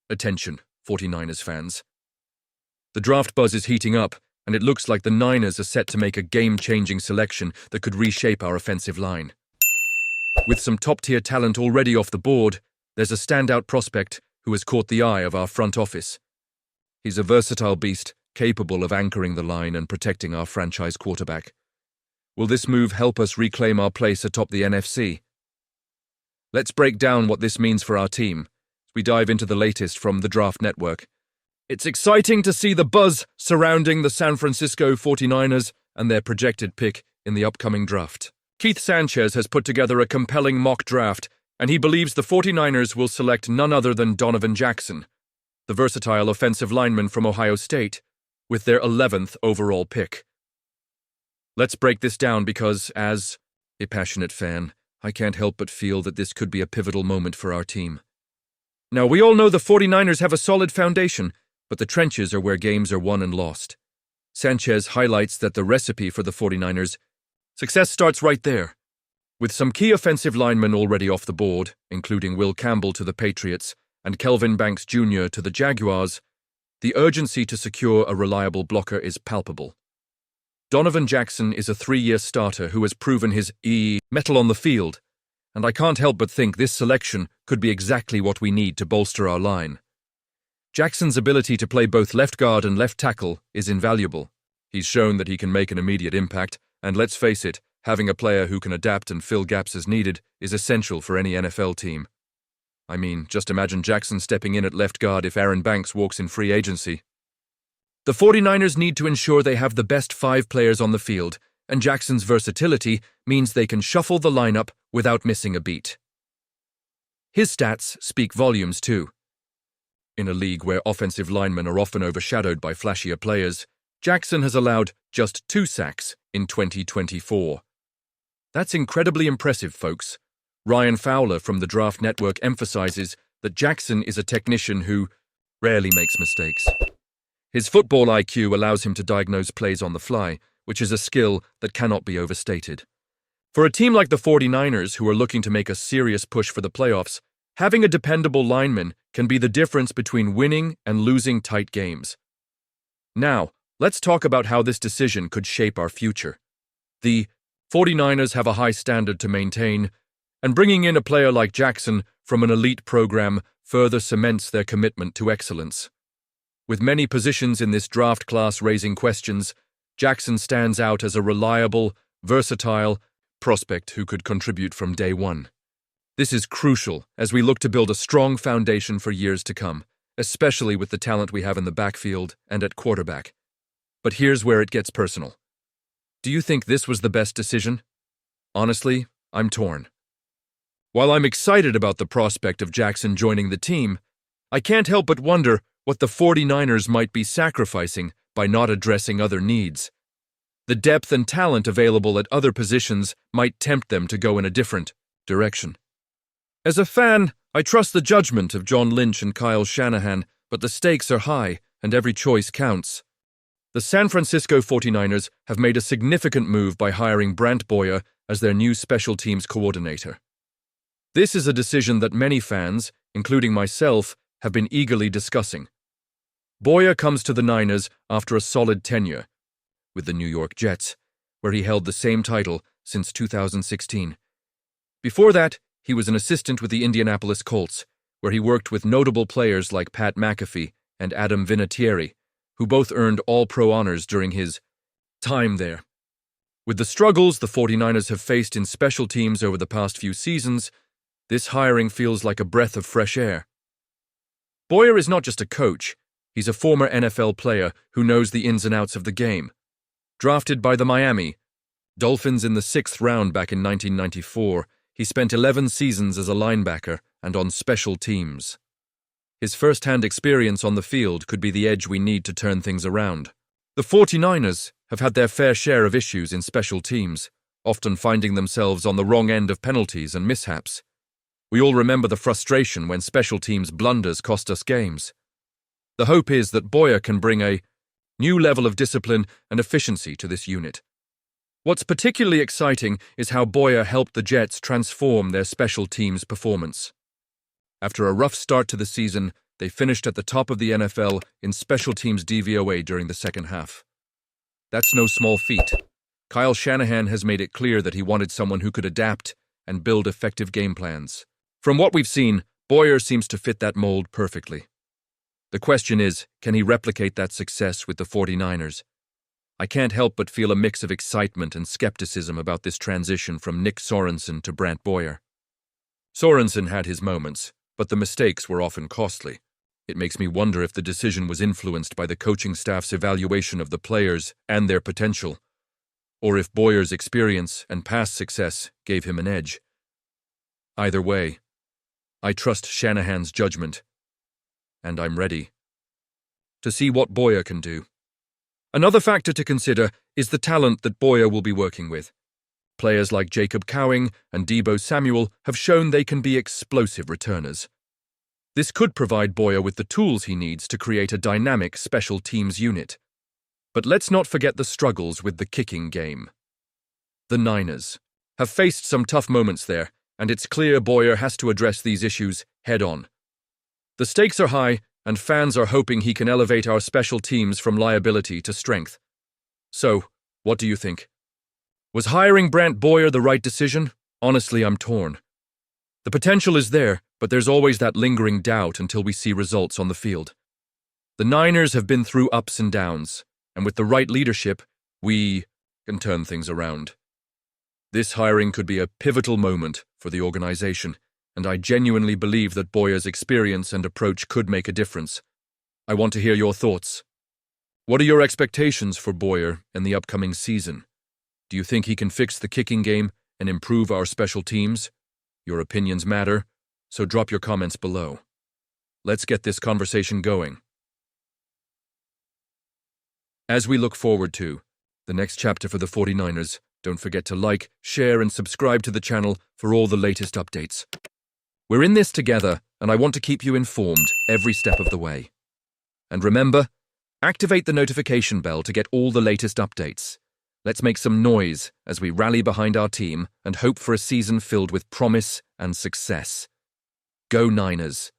Attention, 49ers fans. The draft buzz is heating up, and it looks like the Niners are set to make a game-changing selection that could reshape our offensive line. With some top-tier talent already off the board, there's a standout prospect who has caught the eye of our front office. He's a versatile beast, capable of anchoring the line and protecting our franchise quarterback. Will this move help us reclaim our place atop the NFC? Let's break down what this means for our team as we dive into the latest from the Draft Network. It's exciting to see the buzz surrounding the San Francisco 49ers and their projected pick in the upcoming draft. Keith Sanchez has put together a compelling mock draft, and he believes the 49ers will select none other than Donovan Jackson, the versatile offensive lineman from Ohio State, with their 11th overall pick. Let's break this down because, as a passionate fan, I can't help but feel that this could be a pivotal moment for our team. Now, we all know the 49ers have a solid foundation, but the trenches are where games are won and lost. Sanchez highlights that the recipe for the 49ers' success starts right there. With some key offensive linemen already off the board, including Will Campbell to the Patriots and Kelvin Banks Jr. to the Jaguars, the urgency to secure a reliable blocker is palpable. Donovan Jackson is a 3-year starter who has proven his mettle on the field, and I can't help but think this selection could be exactly what we need to bolster our line. Jackson's ability to play both left guard and left tackle is invaluable. He's shown that he can make an immediate impact, and let's face it, having a player who can adapt and fill gaps as needed is essential for any NFL team. I mean, just imagine Jackson stepping in at left guard if Aaron Banks walks in free agency. The 49ers need to ensure they have the best 5 players on the field, and Jackson's versatility means they can shuffle the lineup without missing a beat. His stats speak volumes too. In a league where offensive linemen are often overshadowed by flashier players, Jackson has allowed just 2 sacks in 2024. That's incredibly impressive, folks. Ryan Fowler from the Draft Network emphasizes that Jackson is a technician who rarely makes mistakes. His football IQ allows him to diagnose plays on the fly, which is a skill that cannot be overstated. For a team like the 49ers, who are looking to make a serious push for the playoffs, having a dependable lineman can be the difference between winning and losing tight games. Now, let's talk about how this decision could shape our future. The 49ers have a high standard to maintain, and bringing in a player like Jackson from an elite program further cements their commitment to excellence. With many positions in this draft class raising questions, Jackson stands out as a reliable, versatile prospect who could contribute from day one. This is crucial as we look to build a strong foundation for years to come, especially with the talent we have in the backfield and at quarterback. But here's where it gets personal. Do you think this was the best decision? Honestly, I'm torn. While I'm excited about the prospect of Jackson joining the team, I can't help but wonder what the 49ers might be sacrificing by not addressing other needs. The depth and talent available at other positions might tempt them to go in a different direction. As a fan, I trust the judgment of John Lynch and Kyle Shanahan, but the stakes are high and every choice counts. The San Francisco 49ers have made a significant move by hiring Brant Boyer as their new special teams coordinator. This is a decision that many fans, including myself, have been eagerly discussing. Boyer comes to the Niners after a solid tenure with the New York Jets, where he held the same title since 2016. Before that, he was an assistant with the Indianapolis Colts, where he worked with notable players like Pat McAfee and Adam Vinatieri, who both earned All-Pro honors during his time there. With the struggles the 49ers have faced in special teams over the past few seasons, this hiring feels like a breath of fresh air. Boyer is not just a coach, he's a former NFL player who knows the ins and outs of the game. Drafted by the Miami Dolphins in the 6th round back in 1994, he spent 11 seasons as a linebacker and on special teams. His first-hand experience on the field could be the edge we need to turn things around. The 49ers have had their fair share of issues in special teams, often finding themselves on the wrong end of penalties and mishaps. We all remember the frustration when special teams blunders cost us games. The hope is that Boyer can bring a new level of discipline and efficiency to this unit. What's particularly exciting is how Boyer helped the Jets transform their special teams performance. After a rough start to the season, They finished at the top of the NFL in special teams DVOA during the second half. That's no small feat. Kyle Shanahan has made it clear that he wanted someone who could adapt and build effective game plans. From what we've seen, Boyer seems to fit that mold perfectly. The question is, can he replicate that success with the 49ers? I can't help but feel a mix of excitement and skepticism about this transition from Nick Sorensen to Brant Boyer. Sorensen had his moments, but the mistakes were often costly. It makes me wonder if the decision was influenced by the coaching staff's evaluation of the players and their potential, or if Boyer's experience and past success gave him an edge. Either way, I trust Shanahan's judgment, and I'm ready to see what Boyer can do. Another factor to consider is the talent that Boyer will be working with. Players like Jacob Cowing and Deebo Samuel have shown they can be explosive returners. This could provide Boyer with the tools he needs to create a dynamic special teams unit. But let's not forget the struggles with the kicking game. The Niners have faced some tough moments there, and it's clear Boyer has to address these issues head-on. The stakes are high, and fans are hoping he can elevate our special teams from liability to strength. So, what do you think? Was hiring Brant Boyer the right decision? Honestly, I'm torn. The potential is there, but there's always that lingering doubt until we see results on the field. The Niners have been through ups and downs, and with the right leadership, we can turn things around. This hiring could be a pivotal moment for the organization, and I genuinely believe that Boyer's experience and approach could make a difference. I want to hear your thoughts. What are your expectations for Boyer in the upcoming season? Do you think he can fix the kicking game and improve our special teams? Your opinions matter, so drop your comments below. Let's get this conversation going. As we look forward to the next chapter for the 49ers, don't forget to like, share, and subscribe to the channel for all the latest updates. We're in this together, and I want to keep you informed every step of the way. And remember, activate the notification bell to get all the latest updates. Let's make some noise as we rally behind our team and hope for a season filled with promise and success. Go Niners!